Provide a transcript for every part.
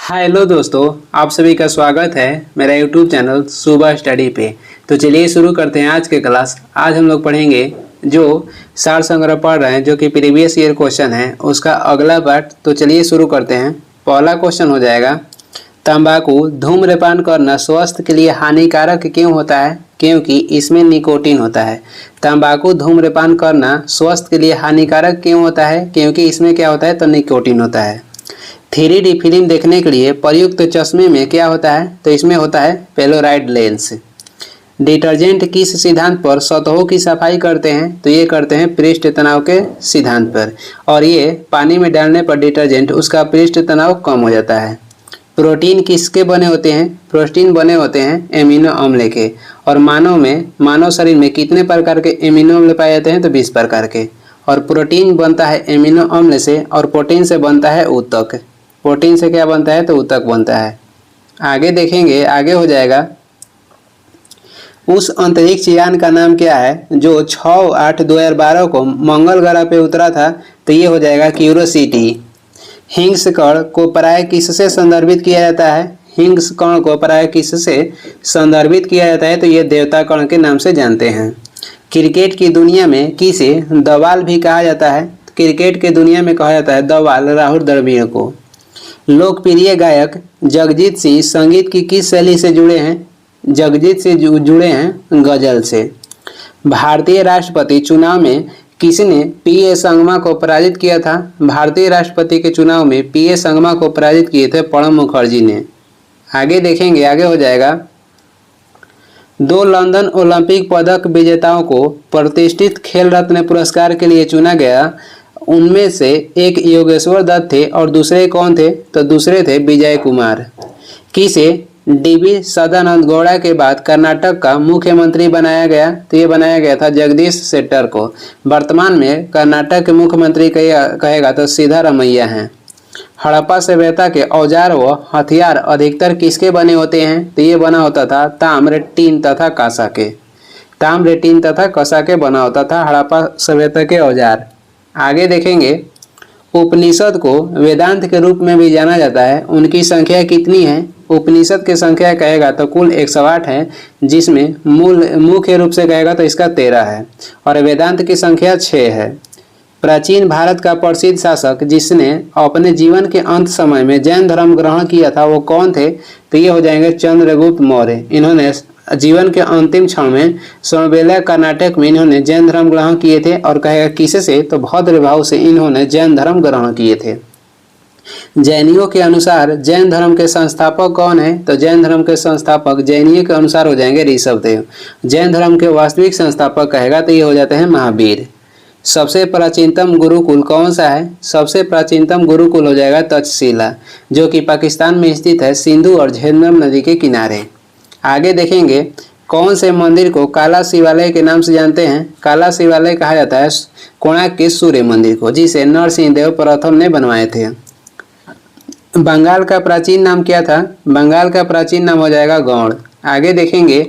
Hello दोस्तों, आप सभी का स्वागत है मेरा यूट्यूब चैनल सुबह स्टडी पे। तो चलिए शुरू करते हैं आज के क्लास। आज हम लोग पढ़ेंगे जो सार संग्रह पढ़ रहे हैं जो कि प्रीवियस ईयर क्वेश्चन है उसका अगला पार्ट। तो चलिए शुरू करते हैं। पहला क्वेश्चन हो जाएगा, तंबाकू धूम्रपान करना स्वास्थ्य के लिए हानिकारक क्यों होता है? क्योंकि इसमें निकोटीन होता है। तंबाकू धूम्रपान करना स्वास्थ्य के लिए हानिकारक क्यों होता है? क्योंकि इसमें क्या होता है? तो निकोटीन होता है। 3D फिल्म देखने के लिए प्रयुक्त चश्मे में क्या होता है? तो इसमें होता है पेलोराइड लेंस। डिटर्जेंट किस सिद्धांत पर सतहों की सफाई करते हैं? तो ये करते हैं पृष्ठ तनाव के सिद्धांत पर, और ये पानी में डालने पर डिटर्जेंट उसका पृष्ठ तनाव कम हो जाता है। प्रोटीन किसके बने होते हैं? प्रोटीन बने होते हैं एमिनो अम्ल के। और मानव शरीर में कितने प्रकार के एमिनो अम्ल पाए जाते हैं? तो 20 प्रकार के। और प्रोटीन बनता है एमिनो अम्ल से, और प्रोटीन से बनता है ऊतक। प्रोटीन से क्या बनता है? तो ऊतक बनता है। आगे देखेंगे, आगे हो जाएगा, उस अंतरिक्ष यान का नाम क्या है जो 6/8/2012 को मंगल ग्रह पे उतरा था? तो ये हो जाएगा क्यूरोसिटी। हिंग्स कण को प्राय किससे संदर्भित किया जाता है? हिंग्स कण को प्राय किससे संदर्भित किया जाता है? तो ये देवता कण के नाम से जानते हैं। क्रिकेट की दुनिया में किसे दवाल भी कहा जाता है? क्रिकेट के दुनिया में कहा जाता है दवाल राहुल द्रविड़ को। लोकप्रिय गायक जगजीत सिंह संगीत की किस शैली से जुड़े हैं? जगजीत से जुड़े हैं गजल से। भारतीय राष्ट्रपति चुनाव में किसने पीए संगमा को पराजित किया था? भारतीय राष्ट्रपति के चुनाव में पीए संगमा को पराजित किए थे प्रणब मुखर्जी ने। आगे देखेंगे, आगे हो जाएगा, 2 लंदन ओलंपिक पदक विजेताओं को प्रतिष्ठित खेल रत्न पुरस्कार के लिए चुना गया। उनमें से एक योगेश्वर दत्त थे और दूसरे कौन थे? तो दूसरे थे विजय कुमार। किसे डीवी सदानंद गौड़ा के बाद कर्नाटक का मुख्यमंत्री बनाया गया? तो ये बनाया गया था जगदीश शेट्टर को। वर्तमान में कर्नाटक के मुख्यमंत्री कहेगा तो सिद्धारमैया हैं। हड़प्पा सभ्यता के औजार व हथियार अधिकतर किसके बने होते हैं? तो ये बना होता था ताम्र, टीन तथा कांसा के। ताम्र, टीन तथा कांसा के बना होता था हड़प्पा सभ्यता के औजार। आगे देखेंगे, उपनिषद को वेदांत के रूप में भी जाना जाता है। उनकी संख्या कितनी है? उपनिषद की संख्या कहेगा तो कुल 108 है, जिसमें मुख्य रूप से कहेगा तो इसका 13 है, और वेदांत की संख्या 6 है। प्राचीन भारत का प्रसिद्ध शासक जिसने अपने जीवन के अंत समय में जैन धर्म ग्रहण किया था वो कौन थे? तो ये हो जाएंगे चंद्रगुप्त मौर्य। इन्होंने जीवन के अंतिम क्षण में सोमवेला कर्नाटक में इन्होंने जैन धर्म ग्रहण किए थे, और कहेगा किससे? तो भद्र भाव से इन्होंने जैन धर्म ग्रहण किए थे। जैनियों के अनुसार जैन धर्म के संस्थापक कौन है? तो जैन धर्म के संस्थापक जैनियों के अनुसार हो जाएंगे ऋषभदेव। जैन धर्म के वास्तविक संस्थापक कहेगा तो ये हो जाते हैं महावीर। सबसे प्राचीनतम गुरुकुल कौन सा है? सबसे प्राचीनतम गुरुकुल हो जाएगा तक्षशिला, जो कि पाकिस्तान में स्थित है, सिंधु और झेलम नदी के किनारे। आगे देखेंगे, कौन से मंदिर को काला शिवालय के नाम से जानते हैं? काला शिवालय कहा जाता है कोणार्क के सूर्य मंदिर को, जिसे नरसिंह देव प्रथम ने बनवाए थे। बंगाल का प्राचीन नाम क्या था? बंगाल का प्राचीन नाम हो जाएगा गौड़। आगे देखेंगे,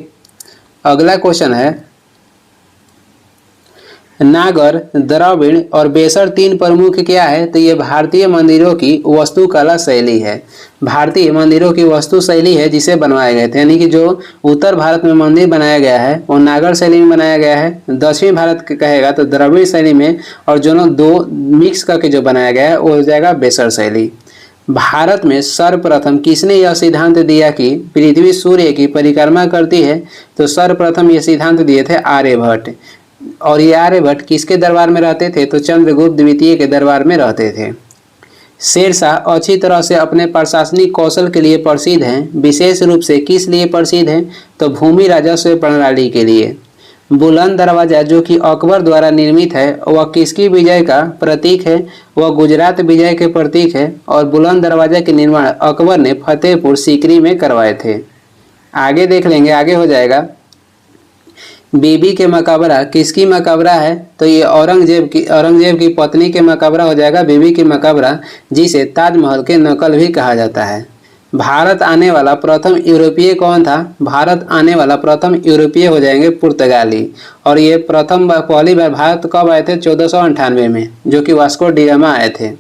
अगला क्वेश्चन है, नागर, द्रविड़ और बेसर 3 प्रमुख क्या है? तो ये भारतीय मंदिरों की वास्तुकला शैली है। भारतीय मंदिरों की वास्तु शैली है जिसे बनवाए गए थे, यानी कि जो उत्तर भारत में मंदिर बनाया गया है वो नागर शैली में बनाया गया है। दक्षिण भारत कहेगा तो द्रविड़ शैली में, और दोनों दो मिक्स करके जो बनाया गया है वो हो जाएगा बेसर शैली। भारत में सर्वप्रथम किसने यह सिद्धांत दिया कि पृथ्वी सूर्य की परिक्रमा करती है? तो सर्वप्रथम ये सिद्धांत दिए थे आर्यभट्ट। और ये आर्यभट्ट किसके दरबार में रहते थे? तो चंद्रगुप्त द्वितीय के दरबार में रहते थे। शेरशाह अच्छी तरह से अपने प्रशासनिक कौशल के लिए प्रसिद्ध हैं। विशेष रूप से किस लिए प्रसिद्ध हैं? तो भूमि राजस्व प्रणाली के लिए। बुलंद दरवाजा जो कि अकबर द्वारा निर्मित है वह किसकी विजय का प्रतीक है? वह गुजरात विजय के प्रतीक है, और बुलंद दरवाजा के निर्माण अकबर ने फतेहपुर सीकरी में करवाए थे। आगे देख लेंगे, आगे हो जाएगा, बीबी के मकबरा किसकी मकबरा है? तो ये औरंगजेब की पत्नी के मकबरा हो जाएगा बीबी की मकबरा, जिसे ताजमहल के नकल भी कहा जाता है। भारत आने वाला प्रथम यूरोपीय कौन था? भारत आने वाला प्रथम यूरोपीय हो जाएंगे पुर्तगाली, और ये पहली बार भारत कब आए थे? 1498 में, जो कि वास्को डी गामा आए थे।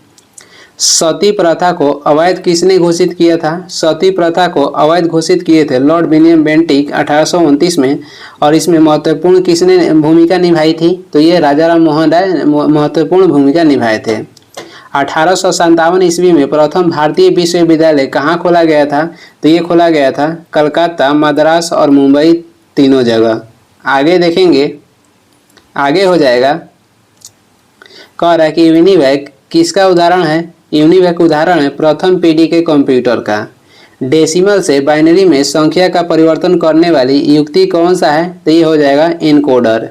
सती प्रथा को अवैध किसने घोषित किया था? सती प्रथा को अवैध घोषित किए थे लॉर्ड विलियम बेंटिक 1829 में। और इसमें महत्वपूर्ण किसने भूमिका निभाई थी? तो ये राजा राम मोहन राय महत्वपूर्ण भूमिका निभाए थे। 1857 ईस्वी में प्रथम भारतीय विश्वविद्यालय कहाँ खोला गया था? तो ये खोला गया था कलकत्ता, मद्रास और मुंबई, तीनों जगह। आगे देखेंगे, आगे हो जाएगा, कह रहा है कि यूनिवैक किसका उदाहरण है? यूनिवैक उदाहरण है प्रथम पीढ़ी के कंप्यूटर का। डेसिमल से बाइनरी में संख्या का परिवर्तन करने वाली युक्ति कौन सा है? तो ये हो जाएगा एनकोडर।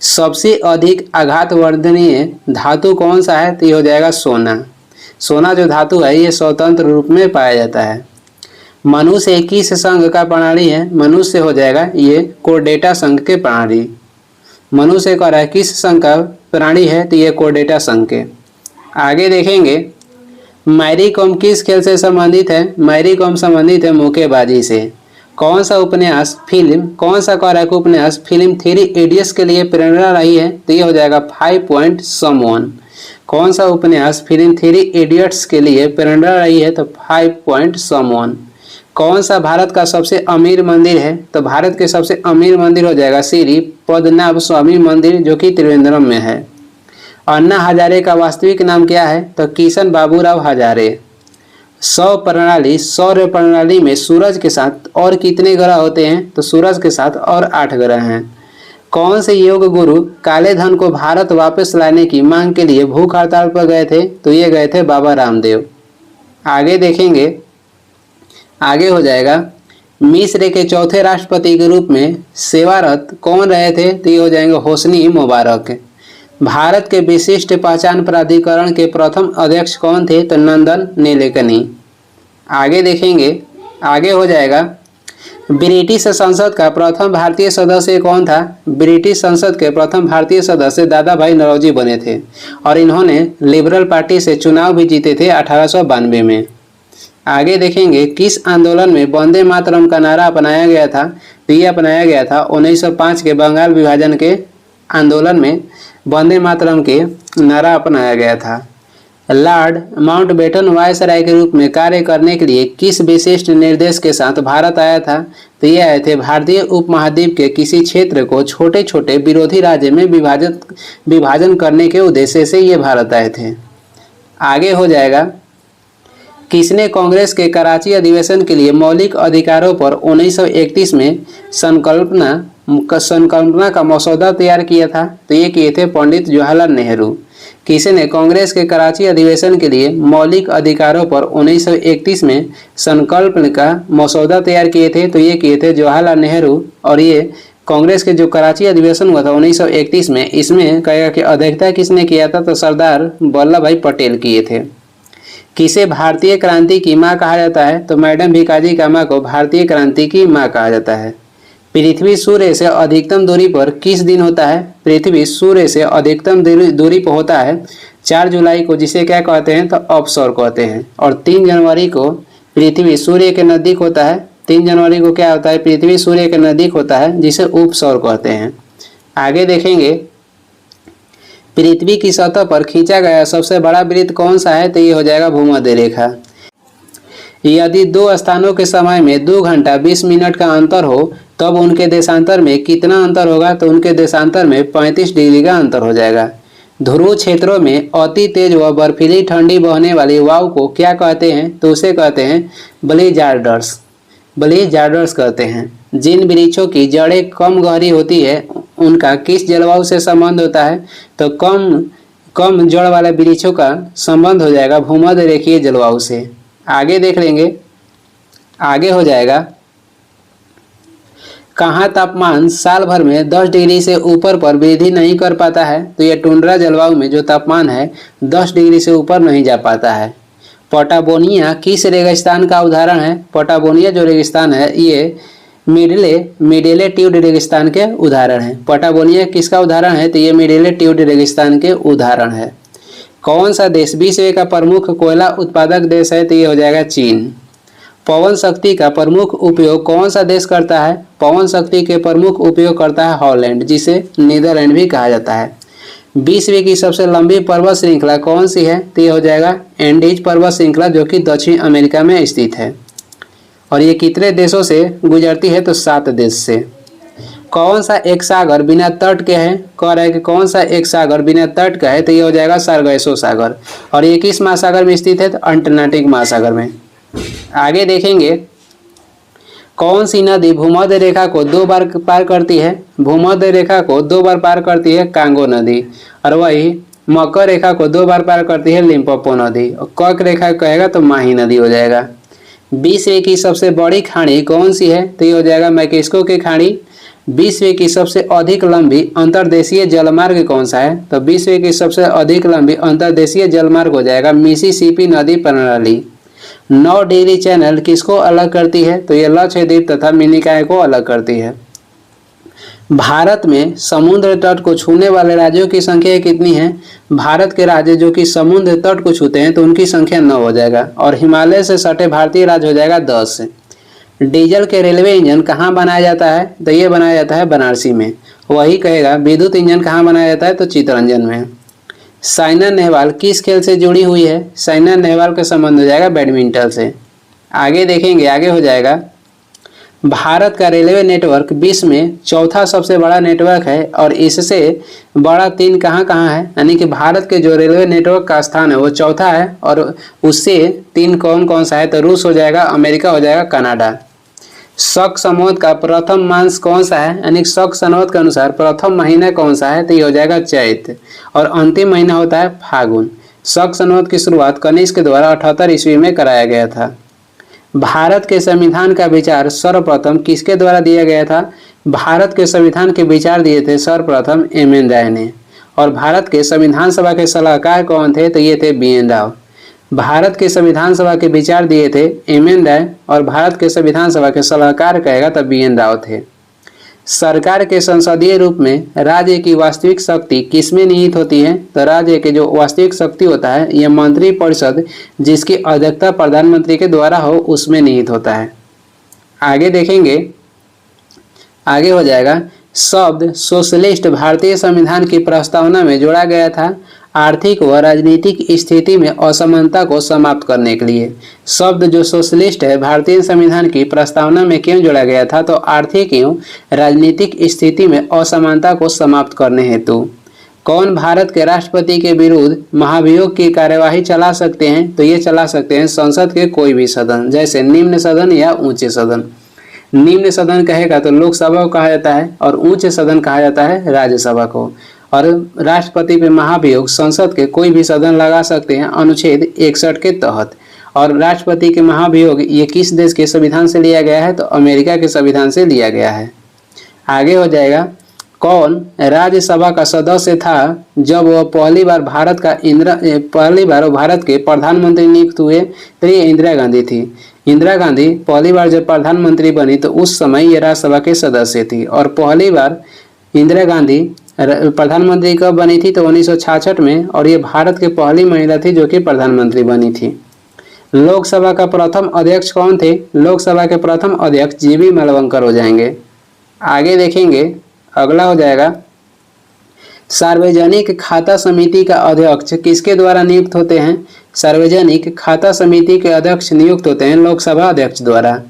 सबसे अधिक आघातवर्धनीय धातु कौन सा है? तो ये हो जाएगा सोना। सोना जो धातु है ये स्वतंत्र रूप में पाया जाता है। मनुष्य किस संघ का प्राणी है? मनुष्य हो जाएगा ये कोर्डेटा संघ के प्राणी। मनुष्य कह रहा है किस संघ का प्राणी है? तो ये कोर्डेटा संघ के। आगे देखेंगे, मैरी कॉम किस खेल से संबंधित है? मैरी कॉम संबंधित है मुक्केबाजी से। कौन सा उपन्यास फिल्म, कौन सा कह रहा है उपन्यास फिल्म थ्री इडियट्स के लिए प्रेरणा रही है? तो ये हो जाएगा 5 पॉइंट समवन। कौन सा उपन्यास फिल्म थ्री इडियट्स के लिए प्रेरणा रही है? तो 5 पॉइंट समवन। कौन सा भारत का सबसे अमीर मंदिर है? तो भारत के सबसे अमीर मंदिर हो जाएगा श्री पद्मनाभ स्वामी मंदिर, जो कि त्रिवेंद्रम में है। अन्ना हजारे का वास्तविक नाम क्या है? तो किशन बाबूराव हजारे। सौर प्रणाली में सूरज के साथ और कितने ग्रह होते हैं? तो सूरज के साथ और 8 ग्रह हैं। कौन से योग गुरु काले धन को भारत वापस लाने की मांग के लिए भूख हड़ताल पर गए थे? तो ये गए थे बाबा रामदेव। आगे देखेंगे, आगे हो जाएगा, मिस्र के चौथे राष्ट्रपति के रूप में सेवारत कौन रहे थे? तो ये हो जाएंगे होस्नी मुबारक। भारत के विशिष्ट पहचान प्राधिकरण के प्रथम अध्यक्ष कौन थे? तो नंदन नीलेकनी। आगे देखेंगे, आगे हो जाएगा, ब्रिटिश संसद का प्रथम भारतीय सदस्य कौन था? ब्रिटिश संसद के प्रथम भारतीय सदस्य दादा भाई नौरोजी बने थे और इन्होंने लिबरल पार्टी से चुनाव भी जीते थे 1892 में। आगे देखेंगे, किस आंदोलन में वंदे मातरम का नारा अपनाया गया था? तो ये अपनाया गया था 1905 के बंगाल विभाजन के आंदोलन में वंदे मातरम के नारा अपनाया गया था। लॉर्ड माउंटबेटन वायसराय के रूप में कार्य करने के लिए किस विशिष्ट निर्देश के साथ भारत आया था? तो ये आए थे भारतीय उपमहाद्वीप के किसी क्षेत्र को छोटे छोटे विरोधी राज्य में विभाजन करने के उद्देश्य से ये भारत आए थे। आगे हो जाएगा, किसने कांग्रेस के कराची अधिवेशन के लिए मौलिक अधिकारों पर 1931 में संकल्पना का मसौदा तैयार किया था? तो ये किए थे पंडित जवाहरलाल नेहरू। किसने कांग्रेस के कराची अधिवेशन के लिए मौलिक अधिकारों पर 1931 में संकल्प का मसौदा तैयार किए थे? तो ये किए थे जवाहरलाल नेहरू। और ये कांग्रेस के जो कराची अधिवेशन हुआ था 1931 में, इसमें कहेगा कि अध्यक्षता किसने किया था? तो सरदार वल्लभ भाई पटेल किए थे। किसे भारतीय क्रांति की माँ कहा जाता है? तो मैडम भिकाजी कामा को भारतीय क्रांति की माँ कहा जाता है। पृथ्वी सूर्य से अधिकतम दूरी पर किस दिन होता है? पृथ्वी सूर्य से अधिकतम दूरी पर होता है 4 जुलाई को, जिसे क्या कहते हैं? तो अवसर कहते हैं। और 3 जनवरी को पृथ्वी सूर्य के नज़दीक होता है। 3 जनवरी को क्या होता है? पृथ्वी सूर्य के नज़दीक होता है, जिसे उपसौर कहते हैं। आगे देखेंगे, पृथ्वी की सतह पर खींचा गया सबसे बड़ा वृत्त कौन सा है? तो ये हो जाएगा भूमध्य रेखा। यदि 2 स्थानों के समय में 2 घंटा 20 मिनट का अंतर हो तब उनके देशांतर में कितना अंतर होगा? तो उनके देशांतर में 35 डिग्री का अंतर हो जाएगा। ध्रुव क्षेत्रों में अति तेज व बर्फीली ठंडी बहने वाली वायु को क्या कहते हैं? तो उसे कहते हैं ब्लिजार्ड्स। ब्लिजार्ड्स कहते हैं। जिन वृक्षों की जड़ें कम गहरी होती है उनका किस जलवायु से संबंध होता है? तो कम जड़ वाले वृक्षों का संबंध हो जाएगा भूमध्य रेखीय जलवायु से। आगे देख लेंगे, आगे हो जाएगा, कहाँ तापमान साल भर में 10 डिग्री से ऊपर पर वृद्धि नहीं कर पाता है? तो ये टुंड्रा जलवायु में जो तापमान है 10 डिग्री से ऊपर नहीं जा पाता है। पटागोनिया किस रेगिस्तान का उदाहरण है? पटागोनिया जो रेगिस्तान है ये मिडिलेट्यूड रेगिस्तान के उदाहरण है। पटागोनिया किसका उदाहरण है? तो ये मिडिलेट्यूड रेगिस्तान के उदाहरण है। कौन सा देश विश्व का प्रमुख कोयला उत्पादक देश है? तो ये हो जाएगा चीन। पवन शक्ति का प्रमुख उपयोग कौन सा देश करता है? पवन शक्ति के प्रमुख उपयोग करता है हॉलैंड, जिसे नीदरलैंड भी कहा जाता है। विश्व की सबसे लंबी पर्वत श्रृंखला कौन सी है? तो ये हो जाएगा एंडीज पर्वत श्रृंखला, जो कि दक्षिण अमेरिका में स्थित है। और ये कितने देशों से गुजरती है? तो 7 देश से। कौन सा एक सागर बिना तट के है? कह रहा है कि कौन सा एक सागर बिना तट का है? तो ये हो जाएगा सार्गेसो सागर। और ये किस महासागर में स्थित है? तो अंटार्कटिक महासागर में। आगे देखेंगे, कौन सी नदी भूमध्य रेखा को 2 बार पार करती है? भूमध्य रेखा को 2 बार पार करती है कांगो नदी। और वही मकर रेखा को 2 बार पार करती है लिम्पोपो नदी। और कर्क रेखा कहेगा तो माही नदी हो जाएगा। विश्व की सबसे बड़ी खाड़ी कौन सी है? तो ये हो जाएगा मैक्सिको की खाड़ी। विश्व की सबसे अधिक लंबी अंतर्देशीय जलमार्ग कौन सा है? तो विश्व की सबसे अधिक लंबी अंतर्देशीय जलमार्ग हो जाएगा मिसिसिपी नदी प्रणाली। 9 डिग्री चैनल किसको अलग करती है? तो ये लक्षद्वीप तथा मिनिकॉय को अलग करती है। भारत में समुद्र तट को छूने वाले राज्यों की संख्या कितनी है? भारत के राज्य जो कि समुद्र तट को छूते हैं तो उनकी संख्या 9 हो जाएगा। और हिमालय से सटे भारतीय राज्य हो जाएगा 10। डीजल के रेलवे इंजन कहाँ बनाया जाता है? तो ये बनाया जाता है बनारसी में। वही कहेगा विद्युत इंजन कहाँ बनाया जाता है? तो चित्तरंजन में। साइना नेहवाल किस खेल से जुड़ी हुई है? साइना नेहवाल का संबंध हो जाएगा बैडमिंटन से। आगे देखेंगे, आगे हो जाएगा, भारत का रेलवे नेटवर्क विश्व में चौथा सबसे बड़ा नेटवर्क है और इससे बड़ा 3 कहाँ है? यानी कि भारत के जो रेलवे नेटवर्क का स्थान है वो चौथा है और उससे 3 कौन सा है? तो रूस हो जाएगा, अमेरिका हो जाएगा, कनाडा। शक संवत का प्रथम मास कौन सा है? यानी शक संवत के अनुसार प्रथम महीना कौन सा है? तो ये हो जाएगा चैत। और अंतिम महीना होता है फागुन। शक संवत की शुरुआत कनिष्क के द्वारा 78 ईस्वी में कराया गया था। भारत के संविधान का विचार सर्वप्रथम किसके द्वारा दिया गया था? भारत के संविधान के विचार दिए थे सर्वप्रथम एम.एन. राय ने। और भारत के संविधान सभा के सलाहकार कौन थे? तो ये थे बी.एन. राव। भारत के संविधान सभा के विचार दिए थे एम.एन. राय और भारत के संविधान सभा के सलाहकार कहेगा तो बी.एन. राव थे। सरकार के संसदीय रूप में राज्य की वास्तविक शक्ति किसमें निहित होती है? तो राज्य के जो वास्तविक शक्ति होता है यह मंत्री परिषद जिसकी अध्यक्षता प्रधानमंत्री के द्वारा हो उसमें निहित होता है। आगे देखेंगे, आगे हो जाएगा, शब्द सोशलिस्ट भारतीय संविधान की प्रस्तावना में जोड़ा गया था आर्थिक व राजनीतिक स्थिति में असमानता को समाप्त करने के लिए। शब्द जो सोशलिस्ट है भारतीय संविधान की प्रस्तावना में क्यों जोड़ा गया था? तो आर्थिक एवं राजनीतिक स्थिति में असमानता को समाप्त करने हेतु। कौन भारत के राष्ट्रपति के विरुद्ध महाभियोग की कार्यवाही चला सकते हैं? तो ये चला सकते हैं संसद के कोई भी सदन, जैसे निम्न सदन या ऊंचे सदन। निम्न सदन कहेगा तो लोकसभा को कहा जाता है और उच्च सदन कहा जाता है राज्यसभा को। और राष्ट्रपति पे महाभियोग संसद के कोई भी सदन लगा सकते हैं अनुच्छेद 61 के तहत। और राष्ट्रपति के महाभियोग ये किस देश के संविधान से लिया गया है? तो अमेरिका के संविधान से लिया गया है। आगे हो जाएगा, कौन राज्यसभा का सदस्य था जब वह पहली बार भारत के प्रधानमंत्री नियुक्त हुए? तो ये इंदिरा गांधी थी। इंदिरा गांधी पहली बार जब प्रधानमंत्री बनी तो उस समय ये राज्यसभा के सदस्य थी। और पहली बार इंदिरा गांधी प्रधानमंत्री कब बनी थी? तो 1966 में। और ये भारत की पहली महिला थी जो कि प्रधानमंत्री बनी थी। लोकसभा का प्रथम अध्यक्ष कौन थे? लोकसभा के प्रथम अध्यक्ष जी.बी. मालवंकर हो जाएंगे। आगे देखेंगे, अगला हो जाएगा, सार्वजनिक खाता समिति का अध्यक्ष किसके द्वारा नियुक्त होते हैं? सार्वजनिक खाता समिति के अध्यक्ष नियुक्त होते हैं लोकसभा अध्यक्ष द्वारा।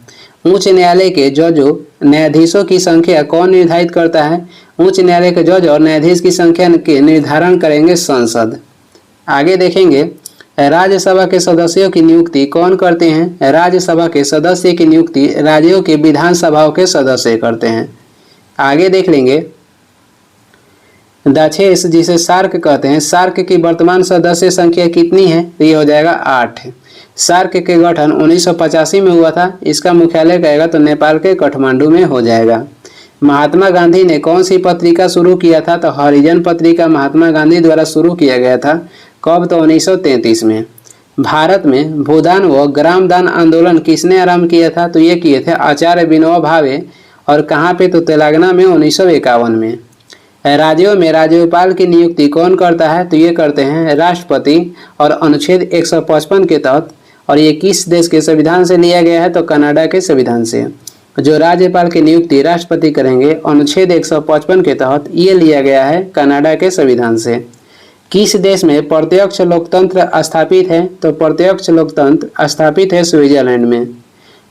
उच्च न्यायालय के जजों न्यायाधीशों की संख्या कौन निर्धारित करता है? उच्च न्यायालय के जज और न्यायाधीश की संख्या के निर्धारण करेंगे संसद। आगे देखेंगे, राज्यसभा के सदस्यों की नियुक्ति कौन करते हैं? राज्यसभा के सदस्य की नियुक्ति राज्यों के विधानसभाओं के सदस्य करते हैं। आगे देख लेंगे, दाक्षेस जिसे सार्क कहते हैं, सार्क की वर्तमान सदस्य संख्या कितनी है? तो ये हो जाएगा 8। सार्क के गठन 1985 में हुआ था। इसका मुख्यालय कहेगा तो नेपाल के काठमांडू में हो जाएगा। महात्मा गांधी ने कौन सी पत्रिका शुरू किया था? तो हरिजन पत्रिका महात्मा गांधी द्वारा शुरू किया गया था। कब? तो 1933 में। भारत में भूदान व ग्रामदान आंदोलन किसने आरंभ किया था? तो ये किए थे आचार्य विनोबा भावे। और कहाँ पे? तो तेलंगाना में 1951 में। राज्यों में राज्यपाल की नियुक्ति कौन करता है? तो ये करते हैं राष्ट्रपति और अनुच्छेद 155 के तहत। और ये किस देश के संविधान से लिया गया है? तो कनाडा के संविधान से। जो राज्यपाल की नियुक्ति राष्ट्रपति करेंगे अनुच्छेद 155 के तहत ये लिया गया है कनाडा के संविधान से। किस देश में प्रत्यक्ष लोकतंत्र स्थापित है? तो प्रत्यक्ष लोकतंत्र स्थापित है स्विट्जरलैंड में।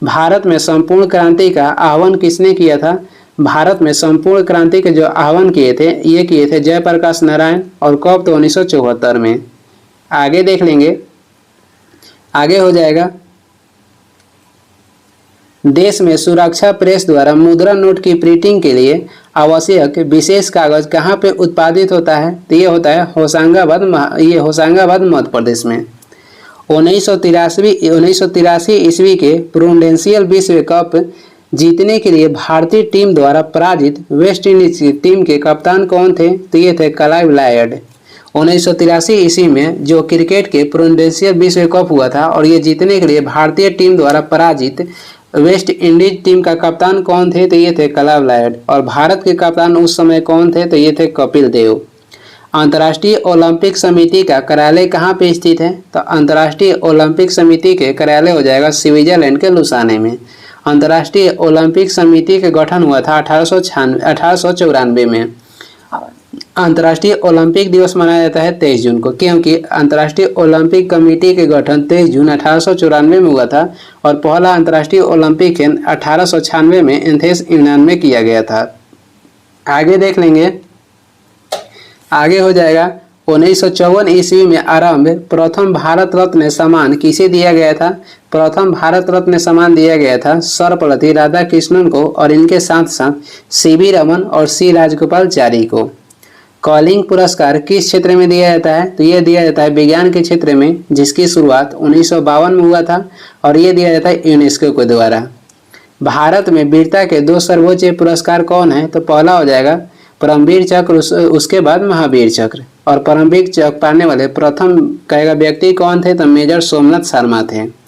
भारत में संपूर्ण क्रांति का आह्वान किसने किया था? भारत में संपूर्ण क्रांति के जो आह्वान किए थे जयप्रकाश नारायण, और कब? तो 1974 में। आगे देख लेंगे, आगे हो जाएगा देश में सुरक्षा प्रेस द्वारा मुद्रा नोट की प्रिंटिंग के लिए आवश्यक विशेष कागज कहाँ पे उत्पादित होता है? तो ये होता है होशंगाबाद मध्य प्रदेश में। 1983 ईस्वी के प्रूडेंशियल विश्व कप जीतने के लिए भारतीय टीम द्वारा पराजित वेस्ट इंडीज की टीम के कप्तान कौन थे? तो ये थे क्लाइव लायड। 1983 ईस्वी में जो क्रिकेट के प्रूडेंशियल विश्व कप हुआ था और ये जीतने के लिए भारतीय टीम द्वारा पराजित वेस्ट इंडीज टीम का कप्तान कौन थे? तो ये थे क्लाइव लायड। और भारत के कप्तान उस समय कौन थे? तो ये थे कपिल देव। अंतर्राष्ट्रीय ओलंपिक समिति का कार्यालय कहाँ पे स्थित है? तो अंतर्राष्ट्रीय ओलंपिक समिति के कार्यालय हो जाएगा स्विट्जरलैंड के लुसाने में। अंतर्राष्ट्रीय ओलंपिक समिति का गठन हुआ था 1894 में। अंतर्राष्ट्रीय ओलंपिक दिवस मनाया जाता है 23 जून को, क्योंकि अंतर्राष्ट्रीय ओलंपिक कमेटी के गठन 23 जून 1894 में हुआ था और पहला अंतर्राष्ट्रीय ओलंपिक खेल 1896 में एथेंस यूनान में किया गया था। आगे देख लेंगे, आगे हो जाएगा 1954 ईस्वी में आरंभ प्रथम भारत रत्न सम्मान किसे दिया गया था? प्रथम भारत रत्न सम्मान दिया गया था सर्वपल्ली राधाकृष्णन को और इनके साथ साथ सीवी रमन और सी राजगोपालाचारी को। कॉलिंग पुरस्कार किस क्षेत्र में दिया जाता है? तो ये दिया जाता है विज्ञान के क्षेत्र में, जिसकी शुरुआत 1952 में हुआ था और ये दिया जाता है यूनेस्को के द्वारा। भारत में वीरता के 2 सर्वोच्च पुरस्कार कौन है? तो पहला हो जाएगा परमवीर चक्र, उसके बाद महावीर चक्र। और परमवीर चक्र पाने वाले प्रथम कहेगा व्यक्ति कौन थे? तो मेजर सोमनाथ शर्मा थे।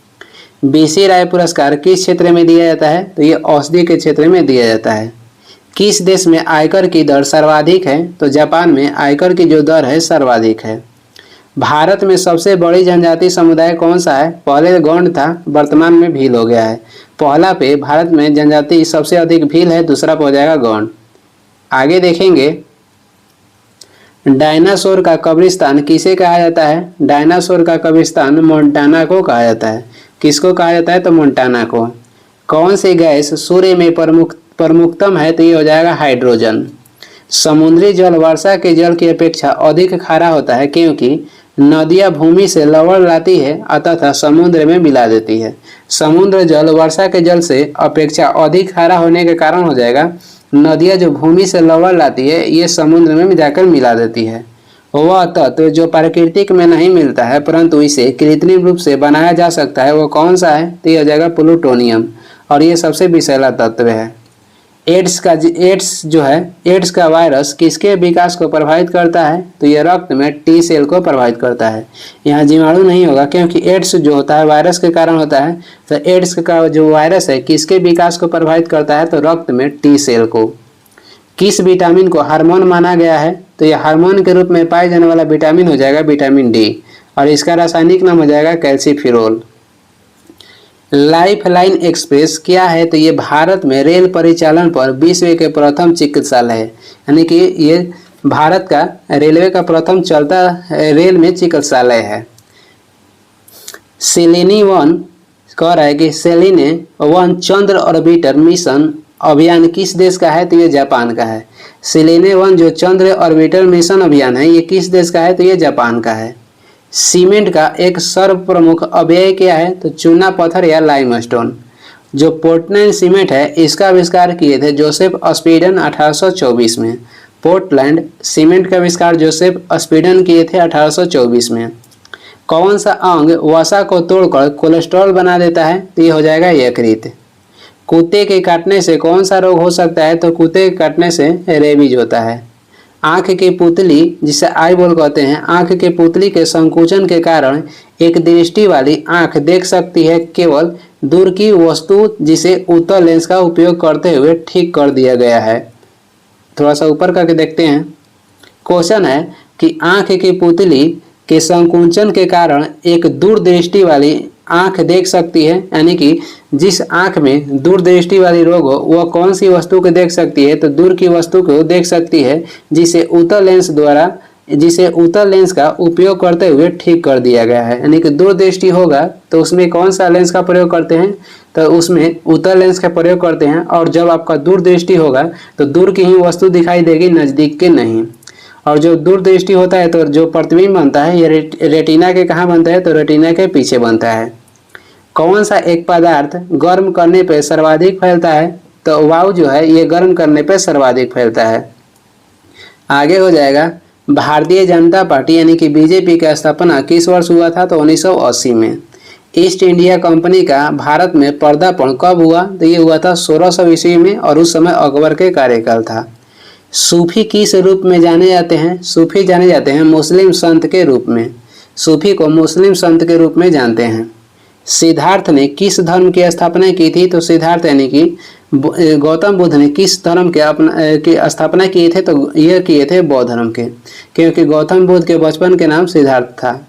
बीसी राय पुरस्कार किस क्षेत्र में दिया जाता है? तो ये औषधि के क्षेत्र में दिया जाता है। किस देश में आयकर की दर सर्वाधिक है? तो जापान में आयकर की जो दर है सर्वाधिक है। भारत में सबसे बड़ी जनजाति समुदाय कौन सा है? पहले गौंड था, वर्तमान में भील हो गया है। पहला पे भारत में जनजाति सबसे अधिक भील है, दूसरा पे हो जाएगा गौंड। आगे देखेंगे डायनासोर का कब्रिस्तान किसे कहा जाता है? डायनासोर का कब्रिस्तान मोंटाना को कहा जाता है। किसको कहा जाता है? तो मोंटाना को। कौन सी गैस सूर्य में प्रमुखतम है? तो ये हो जाएगा हाइड्रोजन। समुद्री जल वर्षा के जल की अपेक्षा अधिक खारा होता है क्योंकि नदियां भूमि से लवण लाती है अतः समुद्र में मिला देती है। समुद्र जल वर्षा के जल से अपेक्षा अधिक खारा होने के कारण हो जाएगा नदियां जो भूमि से लवण लाती है ये समुद्र में जाकर मिला देती है। वह तत्व जो प्राकृतिक में नहीं मिलता है परंतु इसे कृत्रिम रूप से बनाया जा सकता है वो कौन सा है? तो यह हो जाएगा प्लूटोनियम और ये सबसे विषैला तत्व है। एड्स का वायरस किसके विकास को प्रभावित करता है? तो यह रक्त में टी सेल को प्रभावित करता है। यहाँ जीवाणु नहीं होगा क्योंकि एड्स जो होता है वायरस के कारण होता है। तो एड्स का जो वायरस है किसके विकास को प्रभावित करता है? तो रक्त में टी सेल को। किस विटामिन को हार्मोन माना गया है? तो यह हार्मोन के रूप में पाए जाने वाला विटामिन हो जाएगा विटामिन डी और इसका रासायनिक नाम हो जाएगा कैल्सीफिरोल। लाइफ लाइन एक्सप्रेस क्या है? तो ये भारत में रेल परिचालन पर विश्व के प्रथम चिकित्सालय है, यानी कि ये भारत का रेलवे का प्रथम चलता रेल में चिकित्सालय है। सेलेनी 1 कह रहा है कि सेलेनी 1 चंद्र ऑर्बिटर मिशन अभियान किस देश का है? तो ये जापान का है। सेलेनी 1 जो चंद्र ऑर्बिटर मिशन अभियान है ये किस देश का है? तो ये जापान का है। सीमेंट का एक सर्व प्रमुख अवयव क्या है? तो चूना पत्थर या लाइमस्टोन। जो पोर्टलैंड सीमेंट है इसका आविष्कार किए थे जोसेफ स्पीडन 1824 में। पोर्टलैंड सीमेंट का आविष्कार जोसेफ स्पीडन किए थे 1824 में। कौन सा अंग वसा को तोड़कर कोलेस्ट्रॉल बना देता है? तो ये हो जाएगा यकृत। कुत्ते के काटने से कौन सा रोग हो सकता है? तो कुत्ते के काटने से रेबीज होता है। आंख की पुतली जिसे आई बॉल कहते हैं, आंख के पुतली के संकुचन के कारण एक दृष्टि वाली आंख देख सकती है केवल दूर की वस्तु जिसे उत्तल लेंस का उपयोग करते हुए ठीक कर दिया गया है। थोड़ा सा ऊपर करके देखते हैं। क्वेश्चन है कि आंख की पुतली के संकुचन के कारण एक दूरदृष्टि वाली आंख देख सकती है, यानी कि जिस आंख में दूरदृष्टि वाली रोग हो वह कौन सी वस्तु को देख सकती है, तो दूर की वस्तु को देख सकती है, जिसे उत्तल लेंस का उपयोग करते हुए ठीक कर दिया गया है। यानी कि दूरदृष्टि होगा तो उसमें कौन सा लेंस का प्रयोग करते हैं, तो उसमें उत्तल लेंस का प्रयोग करते हैं। और जब आपका दूरदृष्टि होगा तो दूर की ही वस्तु दिखाई देगी, नज़दीक के नहीं। और जो दूरदृष्टि होता है तो जो प्रतिबिंब बनता है ये रेटिना के कहाँ बनता है, तो रेटिना के पीछे बनता है। कौन सा एक पदार्थ गर्म करने पर सर्वाधिक फैलता है, तो वायु जो है ये गर्म करने पर सर्वाधिक फैलता है। आगे हो जाएगा, भारतीय जनता पार्टी यानी कि बीजेपी का स्थापना किस वर्ष हुआ था, तो 1980 में। ईस्ट इंडिया कंपनी का भारत में पदार्पण कब हुआ, तो ये हुआ था 1600 ईस्वी में, और उस समय अकबर के कार्यकाल था। सूफी किस रूप में जाने जाते हैं, सूफी जाने जाते हैं मुस्लिम संत के रूप में। सूफी को मुस्लिम संत के रूप में जानते हैं। सिद्धार्थ ने किस धर्म की स्थापना की थी, तो सिद्धार्थ यानी कि गौतम बुद्ध ने किस धर्म की स्थापना किए थे, तो यह किए थे बौद्ध धर्म के, क्योंकि गौतम बुद्ध के बचपन के नाम सिद्धार्थ था।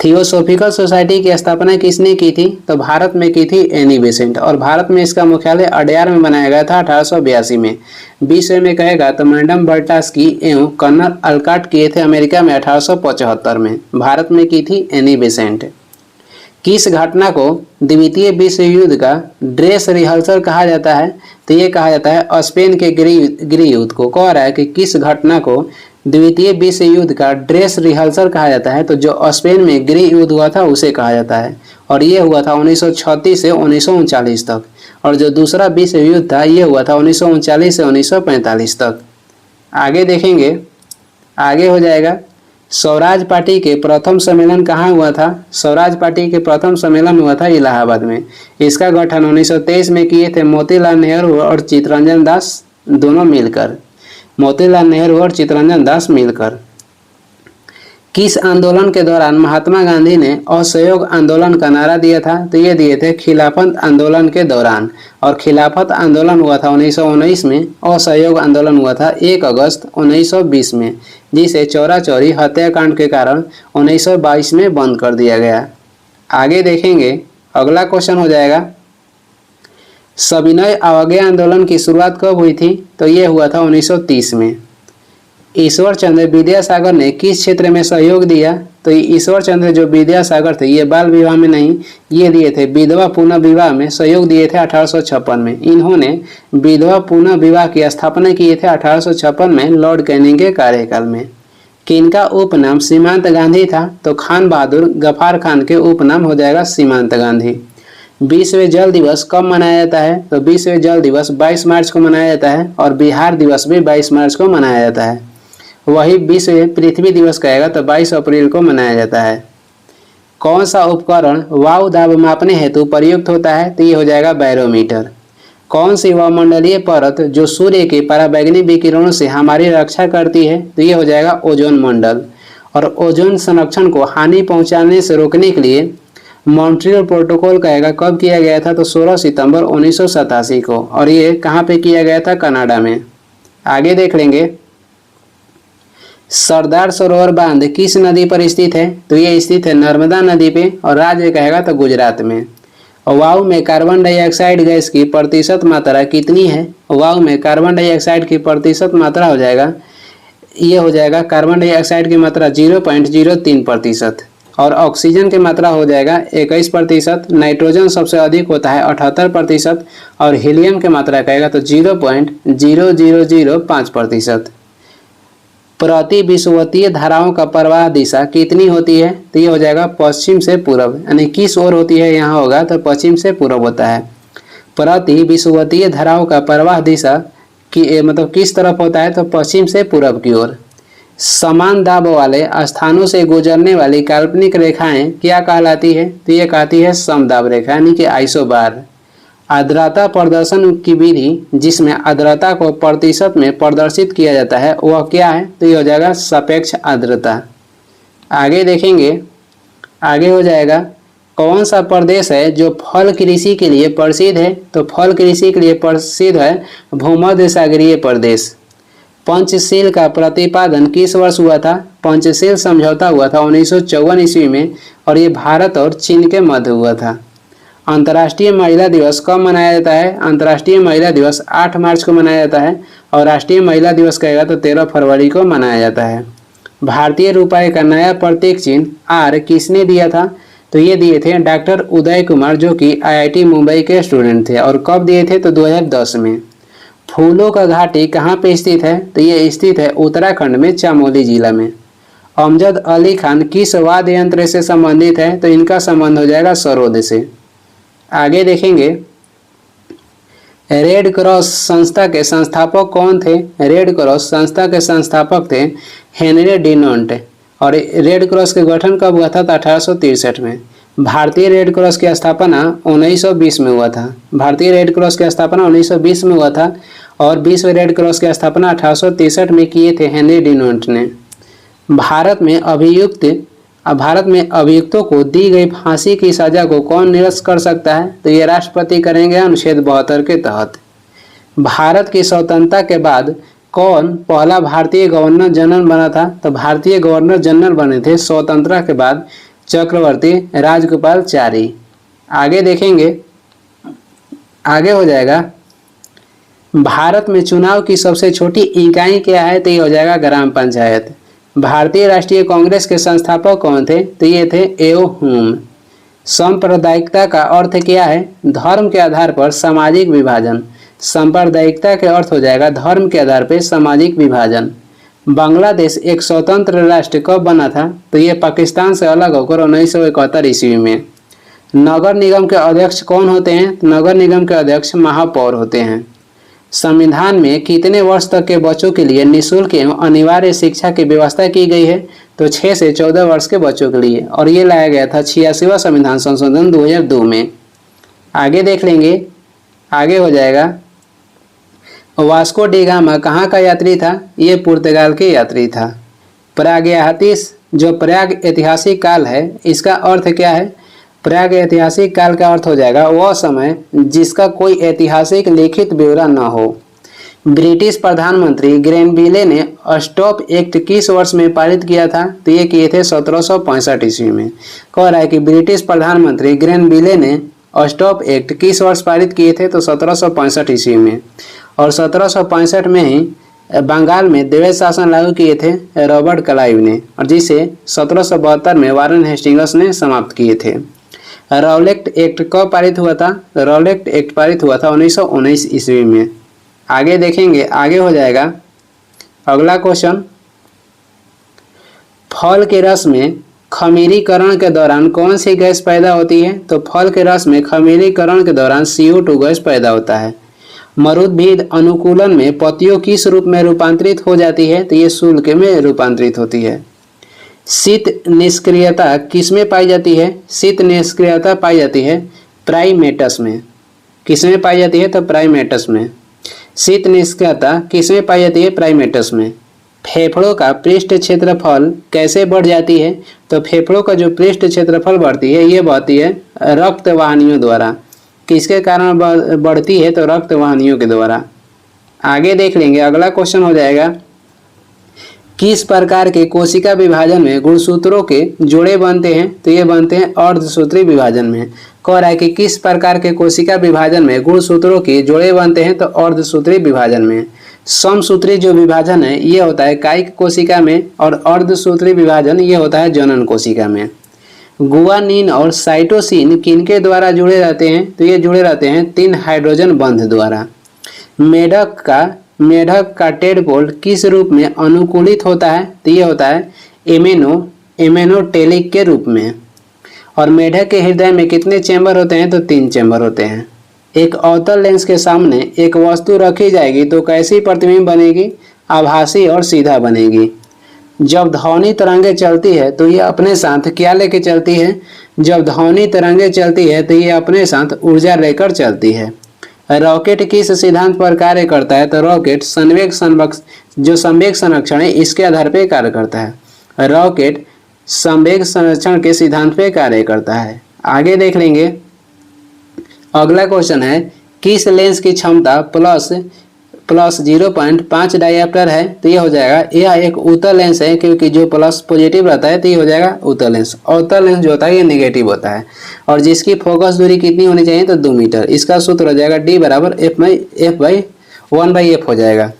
थियोसॉफिकल सोसाइटी की स्थापना किसने की थी, तो भारत में की थी एनी बेसेंट, और भारत में इसका मुख्यालय अडयार में बनाया गया था 1882 में। विश्व में कहेगा तो मैडम बर्टास्की एवं कर्नल अल्काट किए थे अमेरिका में 1875 में। भारत में की थी एनी बेसेंट। किस घटना को द्वितीय विश्व युद्ध का ड्रेस रिहर्सल कहा जाता है, तो ये कहा जाता है स्पेन के गृह युद्ध को। कह रहा है कि किस घटना को द्वितीय विश्व युद्ध का ड्रेस रिहर्सल कहा जाता है, तो जो स्पेन में गृह युद्ध हुआ था उसे कहा जाता है, और ये हुआ था 1936 से 1939 तक। और जो दूसरा विश्व युद्ध था ये हुआ था 1939 से 1945 तक। आगे देखेंगे, आगे हो जाएगा, स्वराज पार्टी के प्रथम सम्मेलन कहाँ हुआ था, स्वराज पार्टी के प्रथम सम्मेलन हुआ था इलाहाबाद में। इसका गठन 1923 में किए थे मोतीलाल नेहरू और चित्तरंजन दास दोनों मिलकर, मोतीलाल नेहरू और चित्तरंजन दास मिलकर। किस आंदोलन के दौरान महात्मा गांधी ने असहयोग आंदोलन का नारा दिया था, तो ये दिए थे खिलाफत आंदोलन के दौरान। और खिलाफत आंदोलन हुआ था 1919 में, असहयोग आंदोलन हुआ था 1 अगस्त 1920 में, जिसे चौरा चौरी हत्याकांड के कारण 1922 में बंद कर दिया गया। आगे देखेंगे, अगला क्वेश्चन हो जाएगा, सविनय अवज्ञा आंदोलन की शुरुआत कब हुई थी, तो ये हुआ था 1930 में। ईश्वर चंद्र विद्यासागर ने किस क्षेत्र में सहयोग दिया, तो ईश्वर चंद्र जो विद्यासागर थे ये बाल विवाह में नहीं, ये दिए थे विधवा पुनः विवाह में सहयोग दिए थे 1856 में। इन्होंने विधवा पुनः विवाह की स्थापना किए थे 1856 में लॉर्ड कैनिंग के कार्यकाल में। किनका उपनाम सीमांत गांधी था, तो खान बहादुर गफार खान के उपनाम हो जाएगा सीमांत गांधी। विश्व जल दिवस कब मनाया जाता है, तो विश्व जल दिवस 22 मार्च को मनाया जाता है, और बिहार दिवस भी 22 मार्च को मनाया जाता है। वही विश्व पृथ्वी दिवस कहेगा तो 22 अप्रैल को मनाया जाता है। कौन सा उपकरण वायु दाब मापने हेतु प्रयुक्त होता है, तो ये हो जाएगा बैरोमीटर। कौन सी वायुमंडलीय परत जो सूर्य के पराबैंगनी विकिरणों से हमारी रक्षा करती है, तो ये हो जाएगा ओजोन मंडल। और ओजोन संरक्षण को हानि पहुंचाने से रोकने के लिए मॉन्ट्रियल प्रोटोकॉल कहेगा कब किया गया था, तो 16 सितंबर 1987 को, और ये कहाँ पे किया गया था, कनाडा में। आगे देख लेंगे, सरदार सरोवर बांध किस नदी पर स्थित है, तो ये स्थित है नर्मदा नदी पे, और राज्य कहेगा तो गुजरात में। और वायु में कार्बन डाइऑक्साइड गैस की प्रतिशत मात्रा कितनी है, वायु में कार्बन डाइऑक्साइड की प्रतिशत मात्रा हो जाएगा, ये हो जाएगा कार्बन डाइऑक्साइड की मात्रा 0.03%, और ऑक्सीजन की मात्रा हो जाएगा 21%, नाइट्रोजन सबसे अधिक होता है 78%, और हीलियम की मात्रा कहेगा तो 0.0005%। प्रति विषुवतीय धाराओं का प्रवाह दिशा कितनी होती है, तो ये हो जाएगा पश्चिम से पूर्व, यानी किस ओर होती है, यहाँ होगा तो पश्चिम से पूर्व होता है। प्रति विषुवतीय धाराओं का प्रवाह दिशा की मतलब किस तरफ होता है, तो पश्चिम से पूर्व की ओर। समान दाब वाले स्थानों से गुजरने वाली काल्पनिक रेखाएं क्या कहलाती है, तो ये कहती है समदाब रेखा, यानी कि आइसोबार। आर्द्रता प्रदर्शन की विधि जिसमें आर्द्रता को प्रतिशत में प्रदर्शित किया जाता है वह क्या है, तो ये हो जाएगा सापेक्ष आर्द्रता। आगे देखेंगे, आगे हो जाएगा, कौन सा प्रदेश है जो फल कृषि के लिए प्रसिद्ध है, तो फल कृषि के लिए प्रसिद्ध है भूमध्य सागरीय प्रदेश। पंचशील का प्रतिपादन किस वर्ष हुआ था? पंचशील समझौता हुआ था 1954 ईस्वी में और ये भारत और चीन के मध्य हुआ था। अंतर्राष्ट्रीय महिला दिवस कब मनाया जाता है? अंतर्राष्ट्रीय महिला दिवस 8 मार्च को मनाया जाता है और राष्ट्रीय महिला दिवस कहेगा तो 13 फरवरी को मनाया जाता है। भारतीय रुपये का नया प्रतीक चिन्ह आर किसने दिया था? तो ये दिए थे डॉक्टर उदय कुमार, जो कि IIT मुंबई के स्टूडेंट थे। और कब दिए थे? तो 2010 में। फूलों का घाटी कहाँ पे स्थित है? तो ये स्थित है उत्तराखंड में चमोली जिला में। अमजद अली खान किस वाद्य यंत्र से संबंधित है? तो इनका संबंध हो जाएगा सरोद से। आगे देखेंगे, रेड क्रॉस संस्था के संस्थापक कौन थे? रेड क्रॉस संस्था के संस्थापक थे हेनरी डिनोंट। और रेड क्रॉस के गठन कब हुआ था? तो 1863 में। भारतीय रेड क्रॉस की स्थापना 1920 में हुआ था। भारतीय रेड क्रॉस की स्थापना 1920 में हुआ था और विश्व रेड क्रॉस की स्थापना 1863 में किए थे हेनरी डिनोंट ने। भारत में अभियुक्तों को दी गई फांसी की सजा को कौन निरस्त कर सकता है? तो ये राष्ट्रपति करेंगे अनुच्छेद 72 के तहत। भारत की स्वतंत्रता के बाद कौन पहला भारतीय गवर्नर जनरल बना था? तो भारतीय गवर्नर जनरल बने थे स्वतंत्रता के बाद चक्रवर्ती राजगोपालाचारी। आगे देखेंगे, आगे हो जाएगा भारत में चुनाव की सबसे छोटी इकाई क्या है? तो ये हो जाएगा ग्राम पंचायत। भारतीय राष्ट्रीय कांग्रेस के संस्थापक कौन थे? तो ये थे एओ हुम। सांप्रदायिकता का अर्थ क्या है? धर्म के आधार पर सामाजिक विभाजन। सांप्रदायिकता के अर्थ हो जाएगा धर्म के आधार पर सामाजिक विभाजन। बांग्लादेश एक स्वतंत्र राष्ट्र कब बना था? तो ये पाकिस्तान से अलग होकर 1971 ईस्वी में। नगर निगम के अध्यक्ष कौन होते हैं? तो नगर निगम के अध्यक्ष महापौर होते हैं। संविधान में कितने वर्ष तक के बच्चों के लिए निःशुल्क एवं अनिवार्य शिक्षा की व्यवस्था की गई है? तो 6 से 14 वर्ष के बच्चों के लिए। और ये लाया गया था 86वां संविधान संशोधन 2002 में। आगे देख लेंगे, आगे हो जाएगा वास्को डी गामा कहाँ का यात्री था? ये पुर्तगाल के यात्री था। प्रागैतिहासिक, जो प्राग ऐतिहासिक काल है, इसका अर्थ क्या है? प्राग ऐतिहासिक काल का अर्थ हो जाएगा वह समय जिसका कोई ऐतिहासिक लिखित ब्यौरा न हो। ब्रिटिश प्रधानमंत्री ग्रेनविले ने स्टॉप एक्ट किस वर्ष में पारित किया था? तो ये किए थे 1765 ईस्वी में। कह रहा है कि ब्रिटिश प्रधानमंत्री ग्रेनविले ने स्टॉप एक्ट किस वर्ष पारित किए थे? तो 1765 ईस्वी में। और 1765 में ही बंगाल में देवेश शासन लागू किए थे रॉबर्ट क्लाइव ने, और जिसे 1772 में वारेन हेस्टिंग्स ने समाप्त किए थे। रॉलेट एक्ट कब पारित हुआ था? रॉलेट एक्ट पारित हुआ था 1919 ईस्वी में। आगे देखेंगे, आगे हो जाएगा अगला क्वेश्चन, फल के रस में खमीरीकरण के दौरान कौन सी गैस पैदा होती है? तो फल के रस में खमीरीकरण के दौरान CO2 गैस पैदा होता है। मरुद्भिद अनुकूलन में पत्तियों किस रूप में रूपांतरित हो जाती है? तो ये शुल्क में रूपांतरित होती है। शीत निष्क्रियता किसमें पाई जाती है? शीत निष्क्रियता पाई जाती है प्राइमेटस में। किसमें पाई जाती है? तो प्राइमेटस में। शीत निष्क्रियता किसमें पाई जाती है? प्राइमेटस में। फेफड़ों का पृष्ठ क्षेत्रफल कैसे बढ़ जाती है? तो फेफड़ों का जो पृष्ठ क्षेत्रफल बढ़ती है ये बढ़ती है रक्त वाहिनियों द्वारा। किसके कारण बढ़ती है? तो रक्त वाहिनियों के द्वारा। आगे देख लेंगे, अगला क्वेश्चन हो जाएगा, किस प्रकार के कोशिका विभाजन में गुणसूत्रों के जोड़े बनते हैं? तो ये बनते हैं अर्धसूत्री विभाजन में। कह रहा है कि किस प्रकार के कोशिका विभाजन में गुणसूत्रों के जोड़े बनते हैं? तो अर्धसूत्री विभाजन में। समसूत्री जो विभाजन है ये होता है कायिक कोशिका में और अर्धसूत्री विभाजन ये होता है जनन कोशिका में। गुआनिन और साइटोसिन किनके द्वारा जुड़े रहते हैं? तो ये जुड़े रहते हैं 3 हाइड्रोजन बंध द्वारा। मेढक का टेडपोल किस रूप में अनुकूलित होता है? तो ये होता है एमेनोटेलिक के रूप में। और मेढक के हृदय में कितने चैम्बर होते हैं? तो 3 चैम्बर होते हैं। एक अवतल लेंस के सामने एक वस्तु रखी जाएगी तो कैसी प्रतिबिंब बनेगी? आभासी और सीधा बनेगी। जब ध्वनि तरंगे चलती है तो ये अपने साथ क्या लेके चलती है? जब ध्वनि तरंगे चलती है तो ये अपने साथ ऊर्जा लेकर चलती है। रॉकेट किस सिद्धांत पर कार्य करता है? तो रॉकेट संवेग संरक्षण है इसके आधार पर कार्य करता है। रॉकेट संवेग संरक्षण के सिद्धांत पे कार्य करता है। आगे देख लेंगे, अगला क्वेश्चन है, किस लेंस की क्षमता प्लस 0.5 डायप्टर है तो ये हो जाएगा, यह एक उत्तल लेंस है क्योंकि जो प्लस पॉजिटिव रहता है तो ये हो जाएगा उत्तल लेंस। अवतल लेंस जो होता है ये नेगेटिव होता है और जिसकी फोकस दूरी कितनी होनी चाहिए तो 2 मीटर। इसका सूत्र हो जाएगा D बराबर F/1/F हो जाएगा।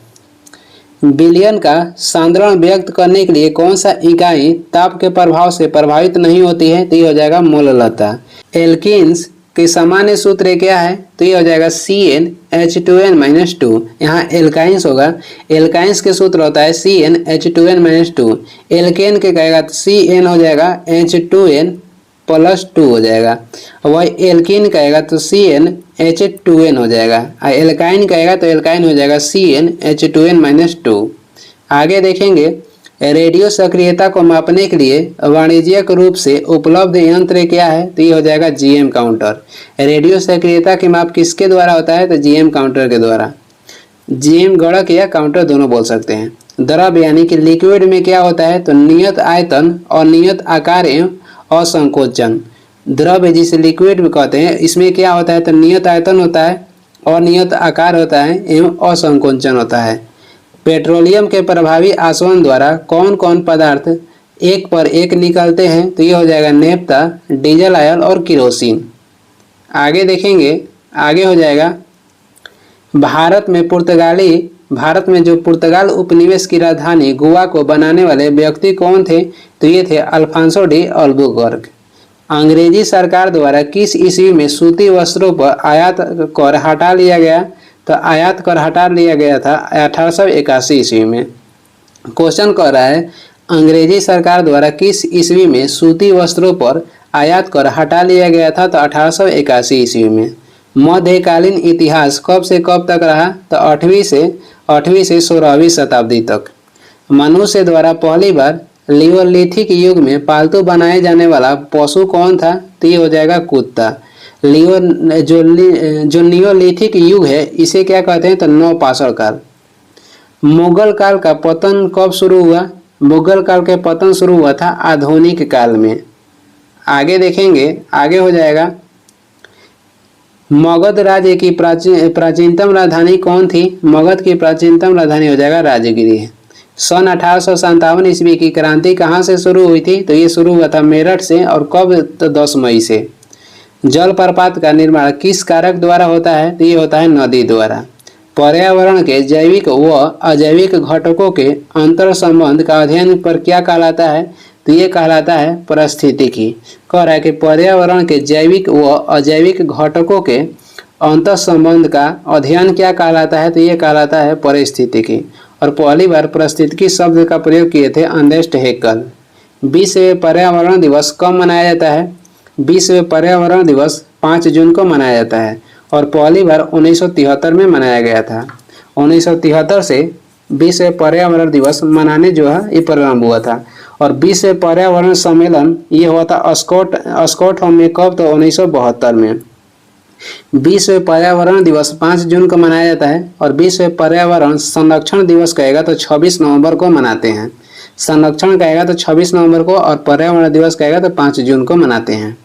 विलयन का सांद्रण व्यक्त करने के लिए कौन सा इकाई ताप के प्रभाव से प्रभावित नहीं होती है तो ये हो जाएगा मोललता। एल्कीन्स के सामान्य सूत्र क्या है तो ये हो जाएगा CnH2n-2। यहाँ एल्काइंस होगा, एल्काइंस के सूत्र होता है CnH2n-2। एल्केन के कहेगा तो Cn हो जाएगा H2n+2 हो जाएगा। वही एल्कीन कहेगा तो CnH2n हो जाएगा। एल्काइन कहेगा तो एल्काइन हो जाएगा CnH2n-2। आगे देखेंगे, रेडियो सक्रियता को मापने के लिए वाणिज्यिक रूप से उपलब्ध यंत्र क्या है तो ये हो जाएगा GM काउंटर। रेडियो सक्रियता की माप किसके द्वारा होता है तो GM काउंटर के द्वारा। GM गणक या काउंटर दोनों बोल सकते हैं। द्रव यानी कि लिक्विड में क्या होता है तो नियत आयतन और नियत आकार एवं असंकोचन। द्रव जिसे लिक्विड में कहते हैं, इसमें क्या होता है तो नियत आयतन होता है और नियत आकार होता है एवं असंकोचन होता है। पेट्रोलियम के प्रभावी आसवन द्वारा कौन कौन पदार्थ एक पर एक निकलते हैं तो ये हो जाएगा नेफ्ता, डीजल ऑयल और किरोसिन। आगे देखेंगे, आगे हो जाएगा भारत में जो पुर्तगाल उपनिवेश की राजधानी गोवा को बनाने वाले व्यक्ति कौन थे तो ये थे अल्फांसो डी अल्बुकर्क। अंग्रेजी सरकार द्वारा किस ईस्वी में सूती वस्त्रों पर आयात कर हटा लिया गया तो आयात कर हटा लिया गया था 1881 ईस्वी में। क्वेश्चन कह रहा है अंग्रेजी सरकार द्वारा किस ईस्वी में सूती वस्त्रों पर आयात कर हटा लिया गया था तो 1881 ईस्वी में। मध्यकालीन इतिहास कब से कब तक रहा तो 8वीं से 16वीं शताब्दी तक। मनुष्य द्वारा पहली बार लियोलिथिक युग में पालतू बनाए जाने वाला पशु कौन था तो ये हो जाएगा कुत्ता। जो नियोलिथिक युग है इसे क्या कहते हैं तो नवपाषाण काल। मुगल काल का पतन कब शुरू हुआ, मुगल काल के पतन शुरू हुआ था आधुनिक काल में। आगे देखेंगे, आगे हो जाएगा मगध राज्य की प्राचीनतम राजधानी कौन थी। मगध की प्राचीनतम राजधानी हो जाएगा राजगिरी। सन 1857 ईस्वी की क्रांति कहाँ से शुरू हुई थी तो ये शुरू हुआ था मेरठ से और कब तो 10 मई से। जलप्रपात का निर्माण किस कारक द्वारा होता है तो ये होता है नदी द्वारा। पर्यावरण के जैविक व अजैविक घटकों के अंतर संबंध का अध्ययन पर क्या कहलाता है तो ये कहलाता है पारिस्थितिकी। कह रहा है कि पर्यावरण के जैविक व अजैविक घटकों के अंतर संबंध का अध्ययन क्या कहलाता है तो ये कहलाता है पारिस्थितिकी। और पहली बार पारिस्थितिकी शब्द का प्रयोग किए थे अर्नेस्ट हैकेल। विश्व पर्यावरण दिवस कब मनाया जाता है, विश्व पर्यावरण दिवस 5 जून को मनाया जाता है और पहली बार 1973 में मनाया गया था। 1973 से विश्व पर्यावरण दिवस मनाने जो है ये प्रारंभ हुआ था। और विश्व पर्यावरण सम्मेलन ये हुआ था स्कॉटहोम में कब तो 1972 में। विश्व पर्यावरण दिवस 5 जून को मनाया जाता है और विश्व पर्यावरण संरक्षण दिवस कहेगा तो 26 नवंबर को मनाते हैं। संरक्षण कहेगा तो 26 नवंबर को और पर्यावरण दिवस कहेगा तो 5 जून को मनाते हैं।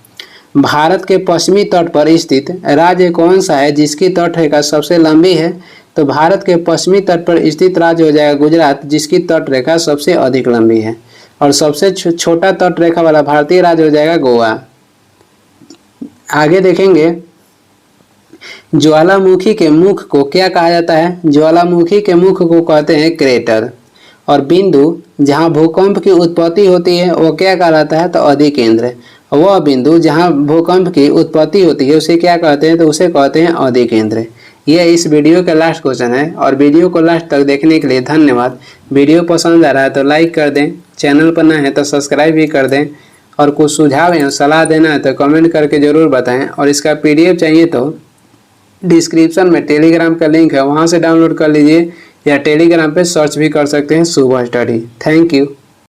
भारत के पश्चिमी तट पर स्थित राज्य कौन सा है जिसकी तट रेखा सबसे लंबी है तो भारत के पश्चिमी तट पर स्थित राज्य हो जाएगा गुजरात, जिसकी तट रेखा सबसे अधिक लंबी है। और सबसे छोटा तट रेखा वाला भारतीय राज्य हो जाएगा गोवा। आगे देखेंगे, ज्वालामुखी के मुख को क्या कहा जाता है, ज्वालामुखी के मुख को कहते हैं क्रेटर। और बिंदु जहां भूकंप की उत्पत्ति होती है वो क्या कहलाता है तो अधिकेंद्र। वह बिंदु जहां भूकंप की उत्पत्ति होती है उसे क्या कहते हैं तो उसे कहते हैं अधिकेंद्र। यह इस वीडियो का लास्ट क्वेश्चन है और वीडियो को लास्ट तक देखने के लिए धन्यवाद। वीडियो पसंद आ रहा है तो लाइक कर दें, चैनल पर नए हैं तो सब्सक्राइब भी कर दें और कुछ सुझाव या सलाह देना है तो कमेंट करके ज़रूर बताएं। और इसका PDF चाहिए तो डिस्क्रिप्शन में टेलीग्राम का लिंक है, वहाँ से डाउनलोड कर लीजिए या टेलीग्राम पे सर्च भी कर सकते हैं सुबह स्टडी। Thank you.